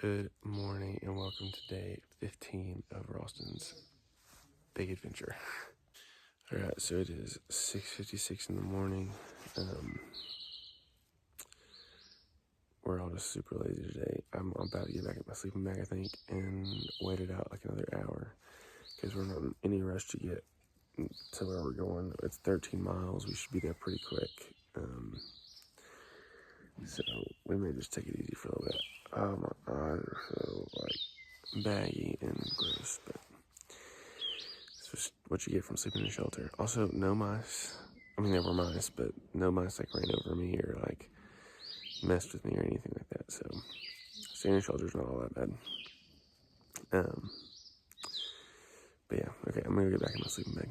Good morning and welcome to day 15 of Ralston's big adventure. All right, so it is 6:56 in the morning. We're all just super lazy today. I'm about to get back in my sleeping bag, I think, and wait it out like another hour because we're not in any rush to get to where we're going. It's 13 miles. We should be there pretty quick. So we may just take it easy for a little bit. Oh my eyes are so like baggy and gross, but it's just what you get from sleeping in a shelter. Also, no mice. I mean, there were mice, but no mice like ran over me or like messed with me or anything like that. So staying in a shelter is not all that bad. But yeah, okay, I'm gonna get back in my sleeping bag.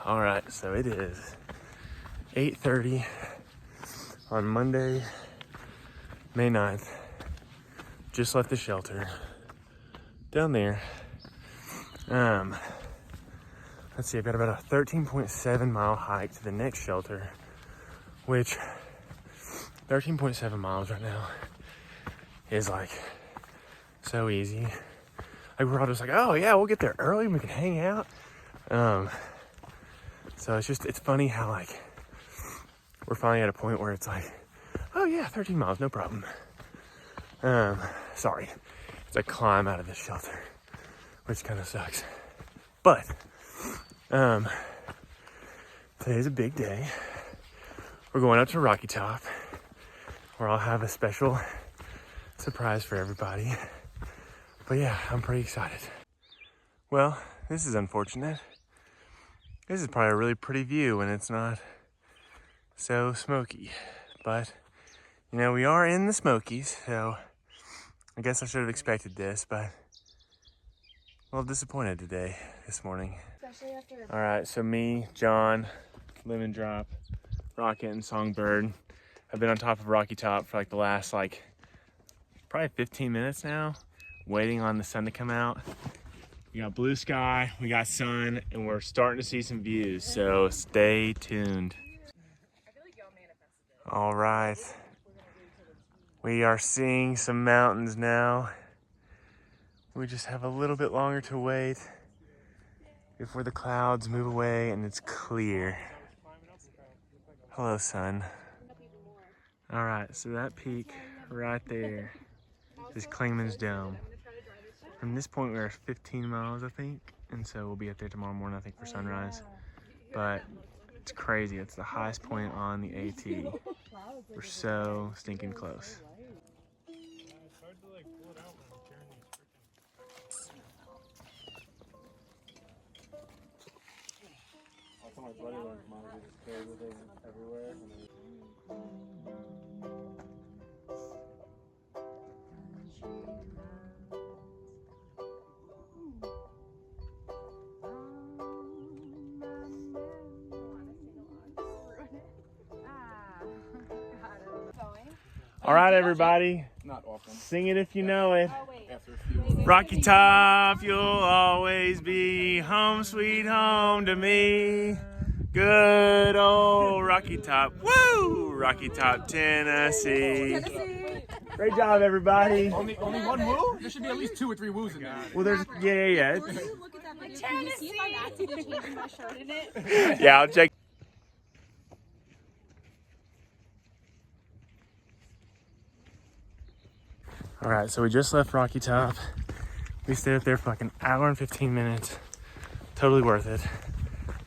All right, so it is 8:30 on Monday, May 9th. Just left the shelter down there. Let's see, I've got about a 13.7 mile hike to the next shelter, which 13.7 miles right now is like so easy. Like we're all just like, oh yeah, we'll get there early and we can hang out. So it's funny how like we're finally at a point where it's like, oh yeah, 13 miles, no problem. Sorry, it's a climb out of this shelter, which kind of sucks. But today's a big day. We're going up to Rocky Top, where I'll have a special surprise for everybody. But yeah, I'm pretty excited. Well, this is unfortunate. This is probably a really pretty view when it's not so smoky. But, you know, we are in the Smokies, so I guess I should have expected this, but a little disappointed today, this morning. Especially after... All right, so me, John, Lemon Drop, Rocket, and Songbird have been on top of Rocky Top for like the last probably 15 minutes now, waiting on the sun to come out. We got blue sky, we got sun, and we're starting to see some views, so stay tuned. All right, we are seeing some mountains now. We just have a little bit longer to wait before the clouds move away and it's clear. Hello, sun. All right, so that peak right there is Clingman's Dome. From this point, we're 15 miles, I think, and so we'll be up there tomorrow morning, I think, for sunrise. But it's crazy. It's the highest point on the AT. We're so stinking close. All right, everybody. Not often. Sing it if you know it. Rocky Top, you'll always be home, sweet home to me. Good old Rocky Top. Woo! Rocky Top, Tennessee. Great job, everybody. Only one woo? There should be at least 2 or 3 woos in there. Well, there's yeah. Look at that picture. Can you see if I'm actively changing my shirt in it? Yeah, I'll check. All right, so we just left Rocky Top. We stayed up there for like an hour and 15 minutes. Totally worth it.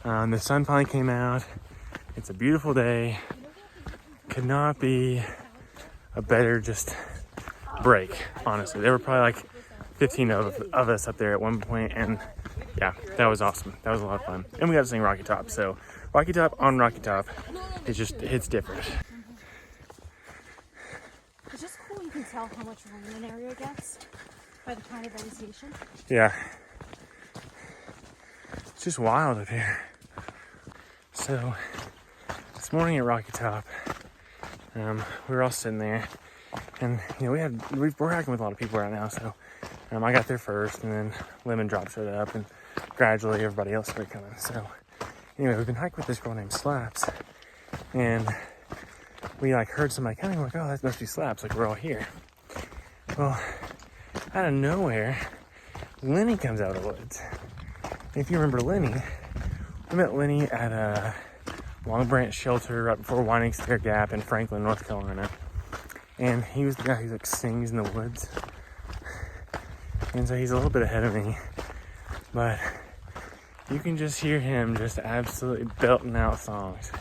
The sun finally came out. It's a beautiful day. Could not be a better just break, honestly. There were probably like 15 of us up there at one point, and yeah, that was awesome. That was a lot of fun. And we got to sing Rocky Top. So Rocky Top on Rocky Top, it hits different. It's just cool. You can tell how much rain an area gets by the kind of vegetation. Yeah. It's just wild up here. So this morning at Rocky Top, we were all sitting there, and you know we're hacking with a lot of people right now. So I got there first, and then Lemon Drop showed up, and gradually everybody else started coming. So anyway, we've been hiking with this girl named Slaps, and we like heard somebody coming. We're like, oh, that must be Slaps. Like, we're all here. Well, out of nowhere, Lenny comes out of the woods. And if you remember Lenny, we met Lenny at a Long Branch shelter right before Winding Stair Gap in Franklin, North Carolina. And he was the guy who like sings in the woods. And so he's a little bit ahead of me, but you can just hear him just absolutely belting out songs.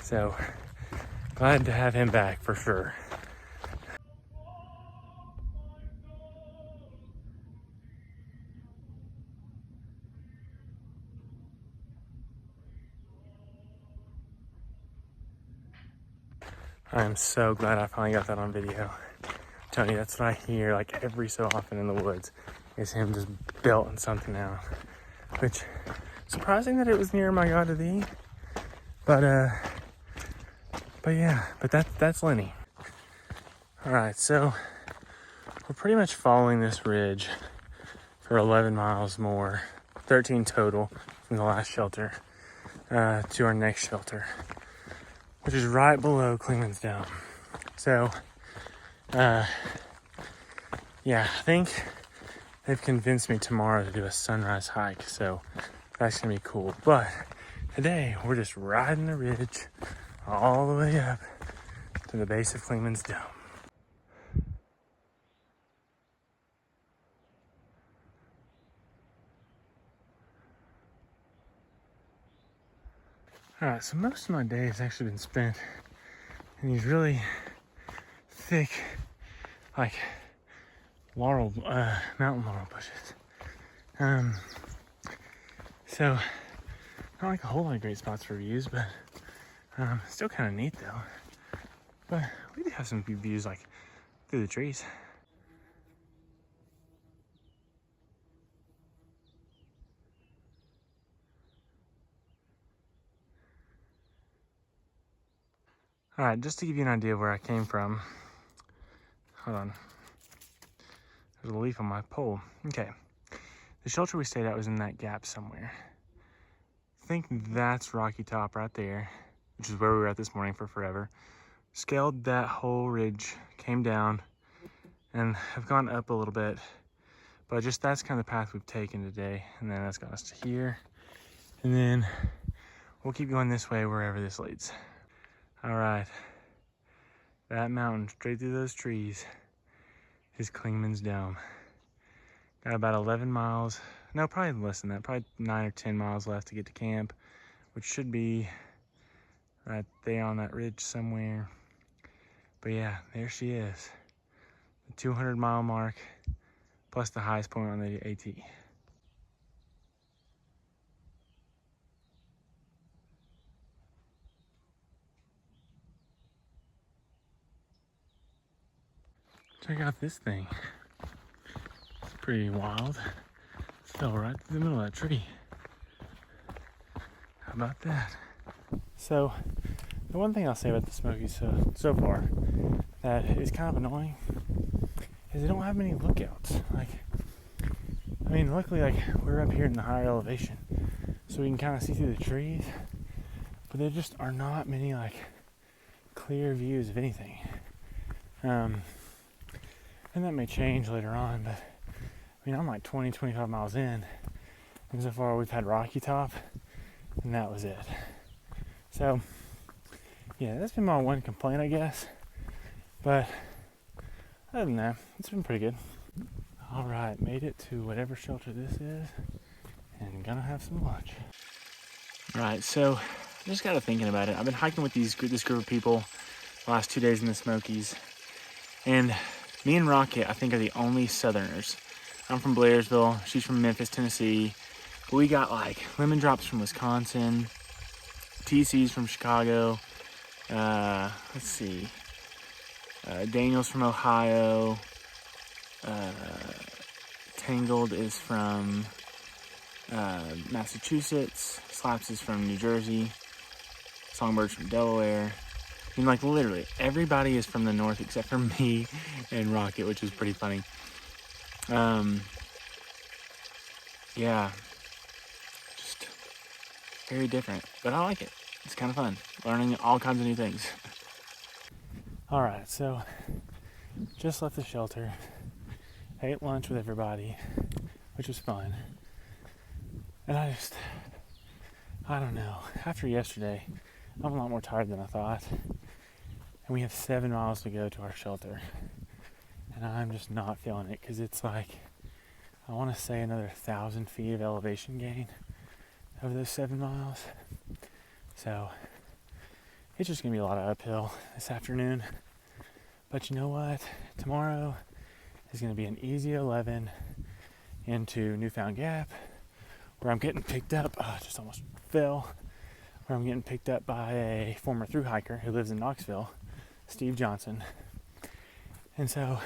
So glad to have him back for sure. I am so glad I finally got that on video. Tony, that's what I hear like every so often in the woods, is him just belting something out. Which, surprising that it was near My God to Thee. But yeah, but that's Lenny. All right, so we're pretty much following this ridge for 11 miles more, 13 total from the last shelter to our next shelter, which is right below Clingman's Dome. So, yeah, I think they've convinced me tomorrow to do a sunrise hike, so that's gonna be cool. But today, we're just riding the ridge all the way up to the base of Clingman's Dome. All right, so most of my day has actually been spent in these really thick, like mountain laurel bushes. So not like a whole lot of great spots for views, but still kind of neat though. But we do have some good views like through the trees. All right, just to give you an idea of where I came from. Hold on. There's a leaf on my pole. Okay. The shelter we stayed at was in that gap somewhere. I think that's Rocky Top right there, which is where we were at this morning for forever. Scaled that whole ridge, came down, and have gone up a little bit. But just that's kind of the path we've taken today. And then that's got us to here. And then we'll keep going this way wherever this leads. All right, that mountain straight through those trees is Clingman's Dome. Got about 11 miles, no, probably less than that, probably 9 or 10 miles left to get to camp, which should be right there on that ridge somewhere. But yeah, there she is, the 200-mile mark, plus the highest point on the AT. Check out this thing. It's pretty wild. It fell right through the middle of that tree. How about that? So, the one thing I'll say about the Smokies so far that is kind of annoying is they don't have many lookouts. Like, I mean, luckily, like, we're up here in the higher elevation, so we can kind of see through the trees, but there just are not many, like, clear views of anything. And that may change later on, but I mean, I'm like 20, 25 miles in, and so far we've had Rocky Top, and that was it. So, yeah, that's been my one complaint, I guess. But other than that, it's been pretty good. All right, made it to whatever shelter this is, and gonna have some lunch. All right, so I just got to thinking about it. I've been hiking with this group of people the last 2 days in the Smokies, and me and Rocket, I think, are the only Southerners. I'm from Blairsville. She's from Memphis, Tennessee. But we got like Lemon Drops from Wisconsin, TC's from Chicago. Let's see. Daniel's from Ohio. Tangled is from Massachusetts. Slaps is from New Jersey. Songbird's from Delaware. I mean, like, literally, everybody is from the north except for me and Rocket, which is pretty funny. Yeah, just very different, but I like it. It's kind of fun, learning all kinds of new things. All right, so just left the shelter, ate lunch with everybody, which was fun. And I don't know, after yesterday, I'm a lot more tired than I thought. And we have 7 miles to go to our shelter. And I'm just not feeling it, because it's like, I want to say another 1,000 feet of elevation gain over those 7 miles. So it's just going to be a lot of uphill this afternoon. But you know what? Tomorrow is going to be an easy 11 into Newfound Gap, where I'm getting picked up. Oh, I just almost fell. Where I'm getting picked up by a former thru hiker who lives in Knoxville, Steve Johnson. And so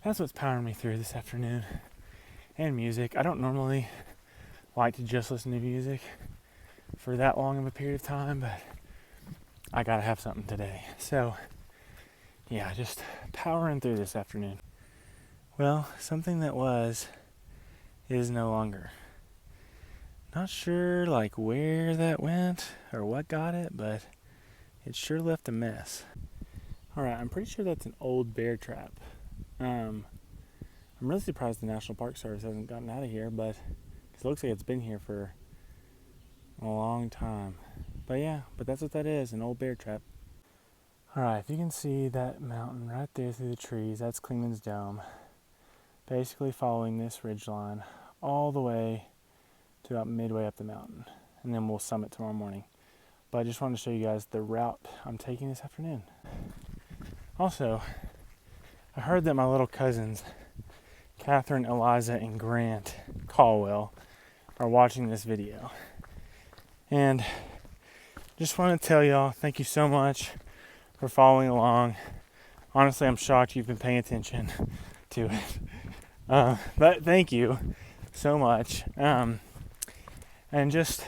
that's what's powering me through this afternoon. And music. I don't normally like to just listen to music for that long of a period of time, but I gotta have something today. So yeah, just powering through this afternoon. Well, something that was is no longer. Not sure like where that went or what got it, but it sure left a mess. Alright, I'm pretty sure that's an old bear trap. I'm really surprised the National Park Service hasn't gotten out of here, but it looks like it's been here for a long time. But yeah, that's what that is, an old bear trap. Alright, if you can see that mountain right there through the trees, that's Clingman's Dome. Basically following this ridgeline all the way to about midway up the mountain. And then we'll summit tomorrow morning. But I just wanted to show you guys the route I'm taking this afternoon. Also, I heard that my little cousins, Catherine, Eliza, and Grant Caldwell, are watching this video. And just want to tell y'all, thank you so much for following along. Honestly, I'm shocked you've been paying attention to it. But thank you so much. And just a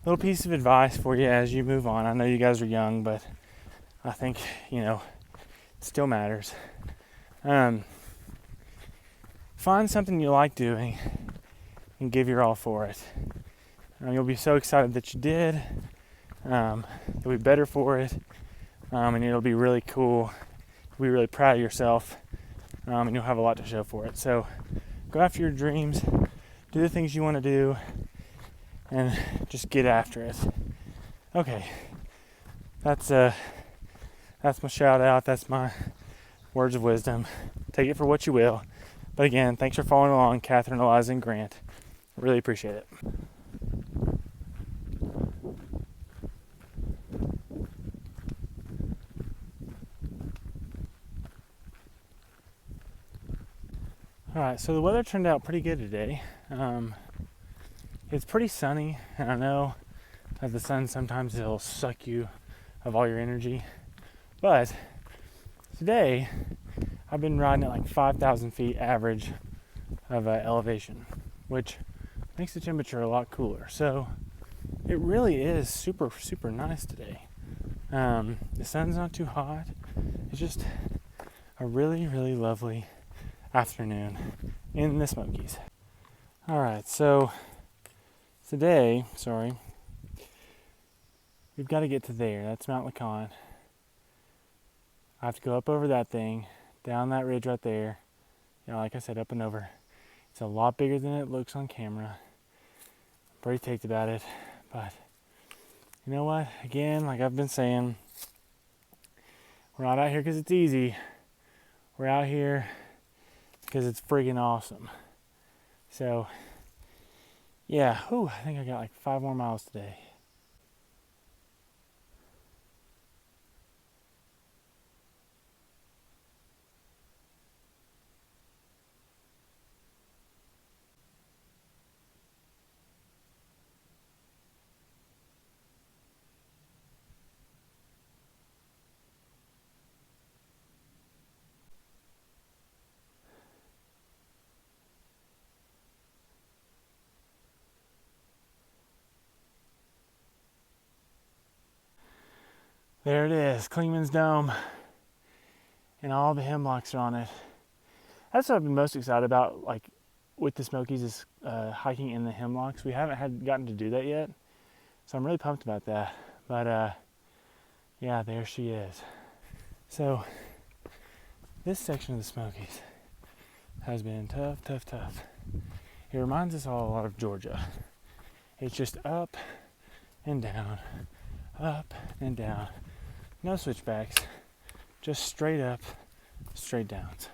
little piece of advice for you as you move on. I know you guys are young, but I think, it still matters. Find something you like doing and give your all for it. You'll be so excited that you did. You'll be better for it. And it'll be really cool. You'll be really proud of yourself. And you'll have a lot to show for it. So go after your dreams. Do the things you want to do. And just get after it. Okay. That's my shout out. That's my words of wisdom. Take it for what you will. But again, thanks for following along, Catherine, Eliza, and Grant. I really appreciate it. Alright, so the weather turned out pretty good today. It's pretty sunny, and I know that the sun sometimes it'll suck you of all your energy. But today, I've been riding at like 5,000 feet average of elevation, which makes the temperature a lot cooler. So it really is super, super nice today. The sun's not too hot. It's just a really, really lovely afternoon in the Smokies. Alright, so today, we've got to get to there. That's Mount Lacan. I have to go up over that thing, down that ridge right there. Like I said, up and over. It's a lot bigger than it looks on camera. I'm pretty ticked about it. But you know what? Again, like I've been saying, we're not out here because it's easy. We're out here because it's friggin' awesome. So, yeah. I think I got like 5 more miles today. There it is, Clingman's Dome, and all the hemlocks are on it. That's what I've been most excited about, like with the Smokies, is hiking in the hemlocks. We haven't gotten to do that yet, so I'm really pumped about that. But yeah, there she is. So this section of the Smokies has been tough. It reminds us all a lot of Georgia. It's just up and down, up and down. No switchbacks, just straight up, straight downs.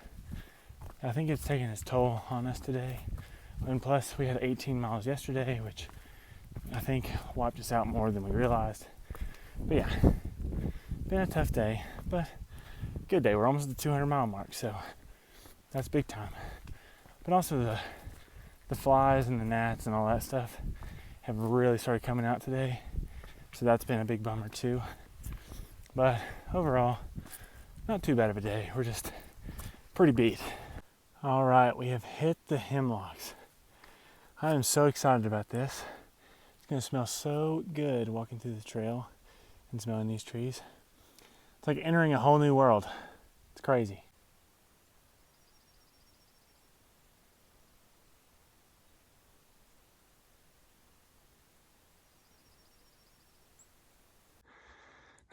I think it's taking its toll on us today. And plus, we had 18 miles yesterday, which I think wiped us out more than we realized. But yeah, been a tough day, but good day. We're almost at the 200 mile mark, so that's big time. But also the flies and the gnats and all that stuff have really started coming out today, so that's been a big bummer too. But overall, not too bad of a day. We're just pretty beat. All right, we have hit the hemlocks. I am so excited about this. It's gonna smell so good walking through the trail and smelling these trees. It's like entering a whole new world. It's crazy.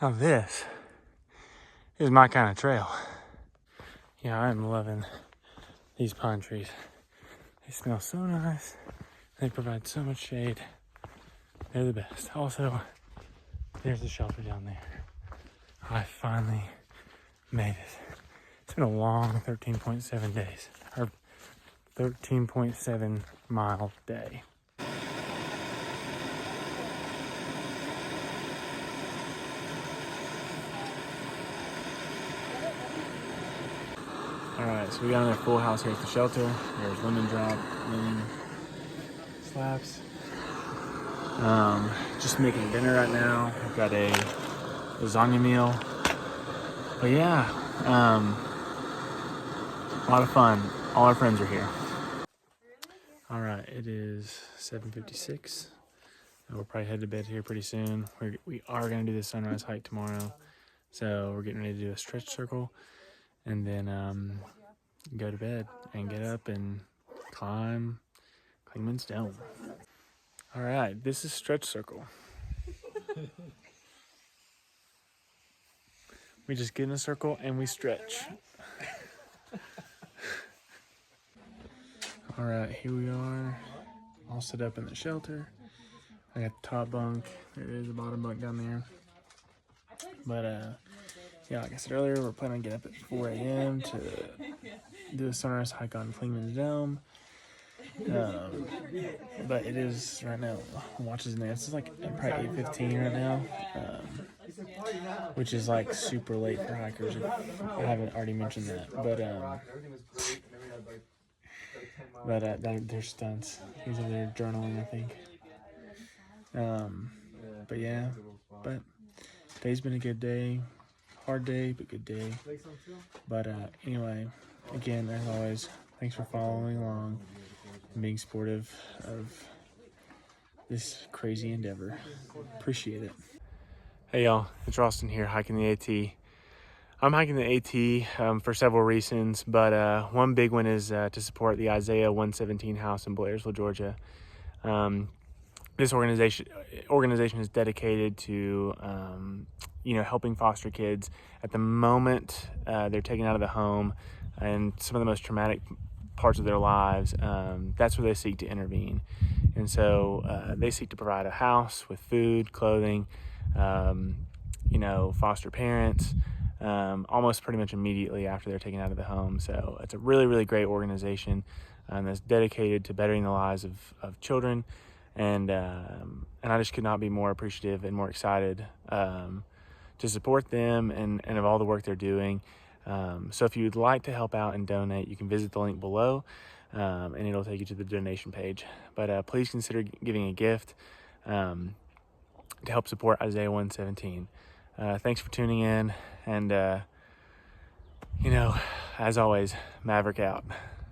Now this is my kind of trail. Yeah, I'm loving these pine trees. They smell so nice. They provide so much shade. They're the best. Also, there's the shelter down there. I finally made it. It's been a long 13.7 days, or 13.7 mile day. Alright, so we got another full house here at the shelter. There's lemon drop, lemon slaps. Just making dinner right now. I've got a lasagna meal. But yeah, a lot of fun. All our friends are here. Alright, it is 7:56. We'll probably head to bed here pretty soon. We are going to do the sunrise hike tomorrow. So we're getting ready to do a stretch circle. And then go to bed and get up and climb Clingman's Dome. All right, this is stretch circle. We just get in a circle and we stretch. All right, here we are, all set up in the shelter. I got the top bunk. There is a bottom bunk down there. But yeah, like I said earlier, we're planning on getting up at 4 a.m. to do a sunrise hike on Clingman's Dome. But it is right now, watches in there. It's like probably 8:15 right now, which is like super late for hikers. If I haven't already mentioned that, but they're stunts. He's over there journaling, I think. But yeah, but today's been a good day. Hard day, but good day. But anyway, again, as always, thanks for following along and being supportive of this crazy endeavor. Appreciate it. Hey y'all, it's Ralston here, hiking the AT. I'm hiking the AT for several reasons, but one big one is to support the Isaiah 117 house in Blairsville, Georgia. This organization is dedicated to helping foster kids at the moment they're taken out of the home and some of the most traumatic parts of their lives. That's where they seek to intervene, and so they seek to provide a house with food, clothing, foster parents, almost pretty much immediately after they're taken out of the home. So it's a really, really great organization that's dedicated to bettering the lives of children. And I just could not be more appreciative and more excited to support them and of all the work they're doing. So if you'd like to help out and donate, you can visit the link below, and it'll take you to the donation page. But please consider giving a gift to help support Isaiah 117. Thanks for tuning in, and as always, Maverick out.